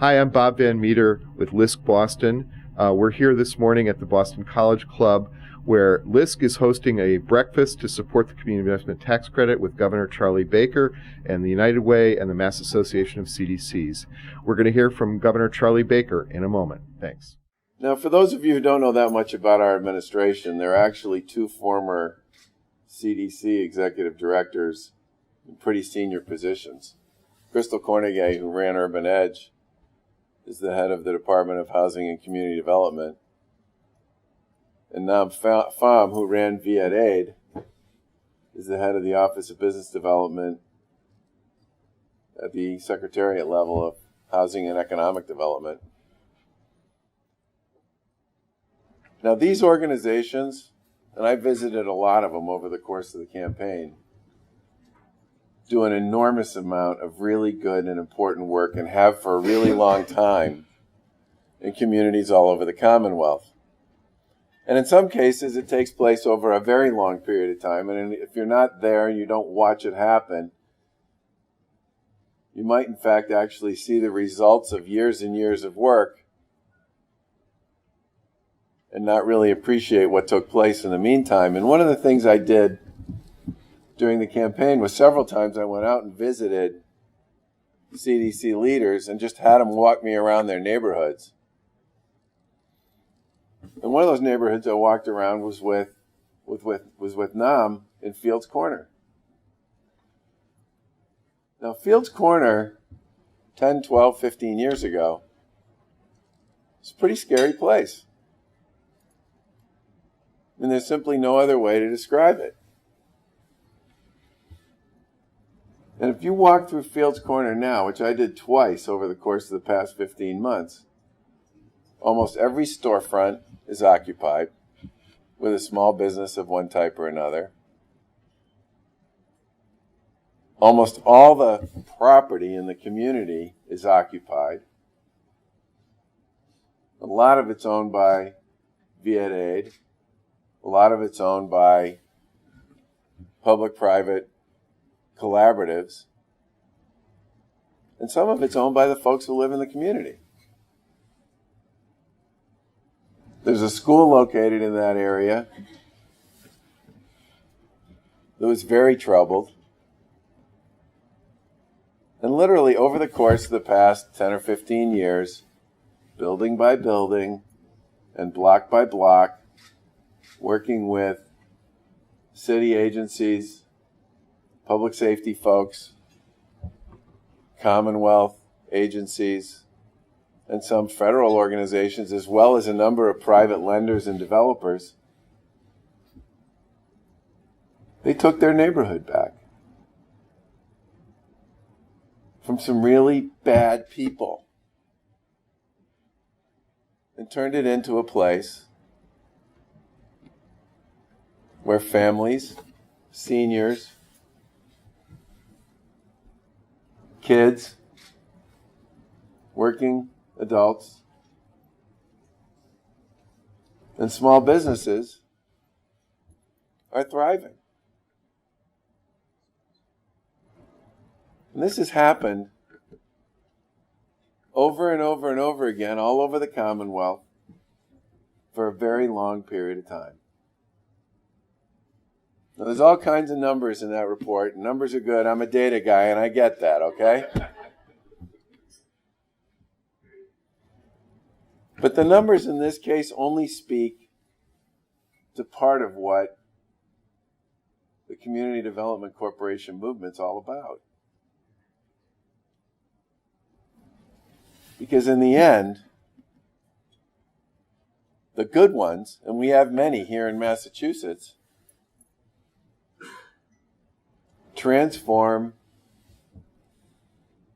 Hi, I'm Bob Van Meter with LISC Boston. We're here this morning at the Boston College Club, where LISC is hosting a breakfast to support the Community Investment Tax Credit with Governor Charlie Baker and the United Way and the Mass Association of CDCs. We're going to hear from Governor Charlie Baker in a moment. Thanks. Now, for those of you who don't know that much about our administration, there are actually two former CDC executive directors in pretty senior positions. Crystal Cornegay, who ran Urban Edge, is the head of the Department of Housing and Community Development. And Nam Pham, who ran Viet Aid, is the head of the Office of Business Development at the Secretariat level of Housing and Economic Development. Now, these organizations, and I visited a lot of them over the course of the campaign, do an enormous amount of really good and important work and have for a really long time in communities all over the Commonwealth. And in some cases, it takes place over a very long period of time. And if you're not there and you don't watch it happen, you might, in fact, actually see the results of years and years of work and not really appreciate what took place in the meantime. And one of the things I did during the campaign was several times I went out and visited CDC leaders and just had them walk me around their neighborhoods. And one of those neighborhoods I walked around was with Nam in Fields Corner. Now, Fields Corner, 10, 12, 15 years ago, it's a pretty scary place. And there's simply no other way to describe it. And if you walk through Fields Corner now, which I did twice over the course of the past 15 months, almost every storefront is occupied with a small business of one type or another. Almost all the property in the community is occupied. A lot of it's owned by Viet Aid. A lot of it's owned by public-private collaboratives. And some of it's owned by the folks who live in the community. There's a school located in that area that was very troubled. And literally over the course of the past 10 or 15 years, building by building and block by block, working with city agencies, public safety folks, Commonwealth agencies, and some federal organizations, as well as a number of private lenders and developers, they took their neighborhood back from some really bad people and turned it into a place where families, seniors, kids, working adults, and small businesses are thriving. And this has happened over and over and over again all over the Commonwealth for a very long period of time. Now, there's all kinds of numbers in that report. Numbers are good. I'm a data guy, and I get that, okay? But the numbers in this case only speak to part of what the Community Development Corporation movement's all about. Because in the end, the good ones, and we have many here in Massachusetts, transform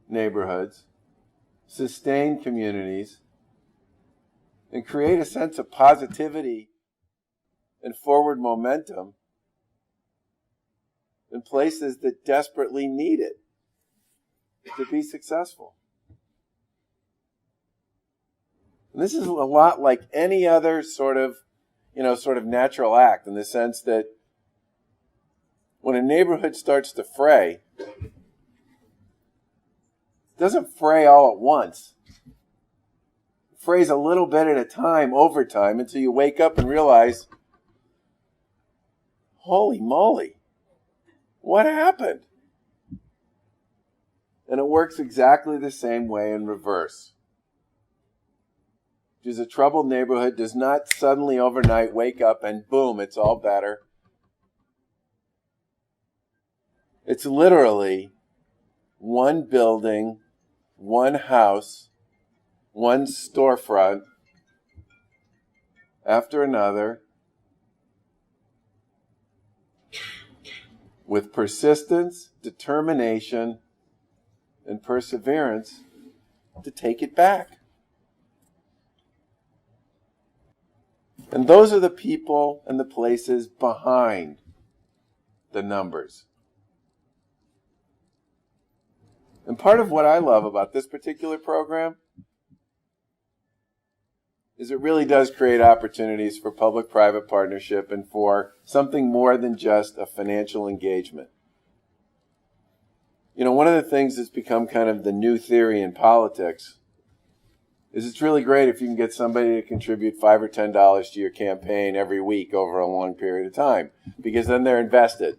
neighborhoods, sustain communities, and create a sense of positivity and forward momentum in places that desperately need it to be successful. And this is a lot like any other sort of natural act, in the sense that when a neighborhood starts to fray, it doesn't fray all at once. phrase a little bit at a time over time until you wake up and realize, holy moly, what happened? And it works exactly the same way in reverse. Because a troubled neighborhood does not suddenly overnight wake up and boom, it's all better. It's literally one building, one house, one storefront after another, with persistence, determination, and perseverance to take it back. And those are the people and the places behind the numbers. And part of what I love about this particular program is it really does create opportunities for public-private partnership and for something more than just a financial engagement. You know, one of the things that's become kind of the new theory in politics is it's really great if you can get somebody to contribute $5 or $10 to your campaign every week over a long period of time, because then they're invested.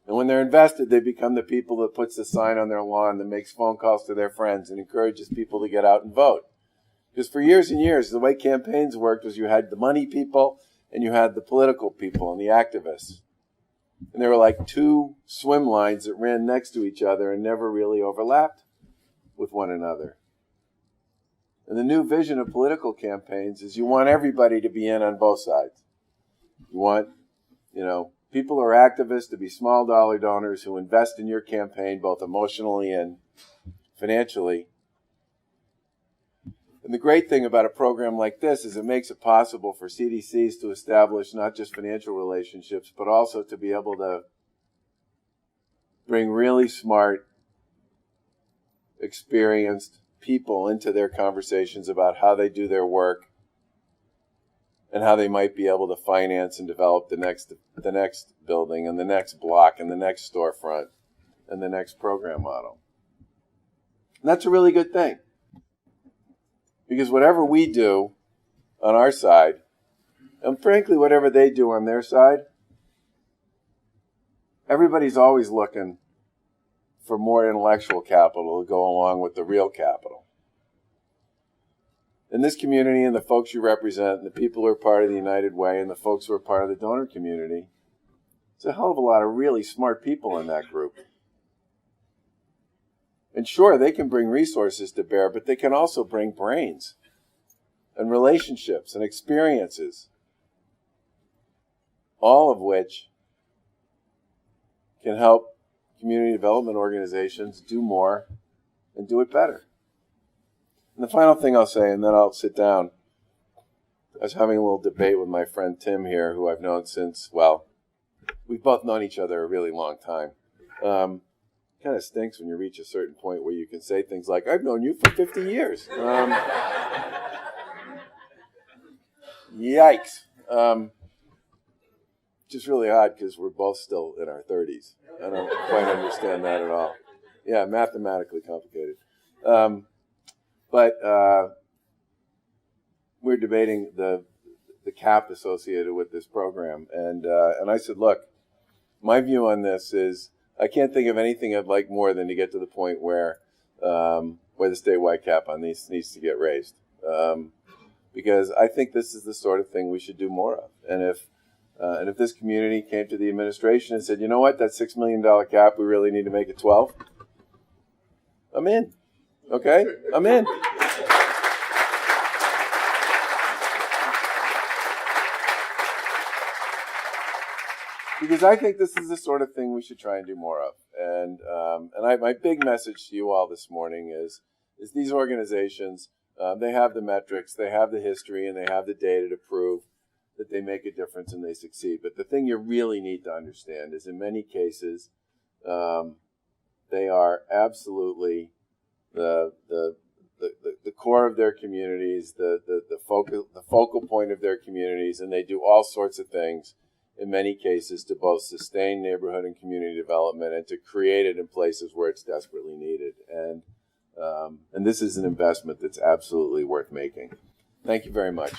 And when they're invested, they become the people that puts the sign on their lawn, that makes phone calls to their friends and encourages people to get out and vote. Because for years and years, the way campaigns worked was you had the money people and you had the political people and the activists. And there were like two swim lines that ran next to each other and never really overlapped with one another. And the new vision of political campaigns is you want everybody to be in on both sides. You want, people who are activists to be small dollar donors who invest in your campaign both emotionally and financially. And the great thing about a program like this is it makes it possible for CDCs to establish not just financial relationships, but also to be able to bring really smart, experienced people into their conversations about how they do their work and how they might be able to finance and develop the next building and the next block and the next storefront and the next program model. And that's a really good thing. Because whatever we do on our side, and frankly whatever they do on their side, everybody's always looking for more intellectual capital to go along with the real capital. In this community and the folks you represent, and the people who are part of the United Way and the folks who are part of the donor community, there's a hell of a lot of really smart people in that group. And sure, they can bring resources to bear, but they can also bring brains and relationships and experiences, all of which can help community development organizations do more and do it better. And the final thing I'll say, and then I'll sit down, I was having a little debate with my friend Tim here, who I've known since, we've both known each other a really long time. Kind of stinks when you reach a certain point where you can say things like, I've known you for 50 years. Yikes. Just really odd because we're both still in our 30s. I don't quite understand that at all. Yeah, mathematically complicated. But we're debating the cap associated with this program. And I said, look, my view on this is I can't think of anything I'd like more than to get to the point where the statewide cap on these needs to get raised. Because I think this is the sort of thing we should do more of. And if this community came to the administration and said, you know what, that $6 million cap, we really need to make it 12, I'm in. Okay? I'm in. Because I think this is the sort of thing we should try and do more of. And my big message to you all this morning is these organizations, they have the metrics, they have the history, and they have the data to prove that they make a difference and they succeed. But the thing you really need to understand is in many cases, they are absolutely the core of their communities, the focal point of their communities, and they do all sorts of things in many cases to both sustain neighborhood and community development and to create it in places where it's desperately needed. And And this is an investment that's absolutely worth making. Thank you very much.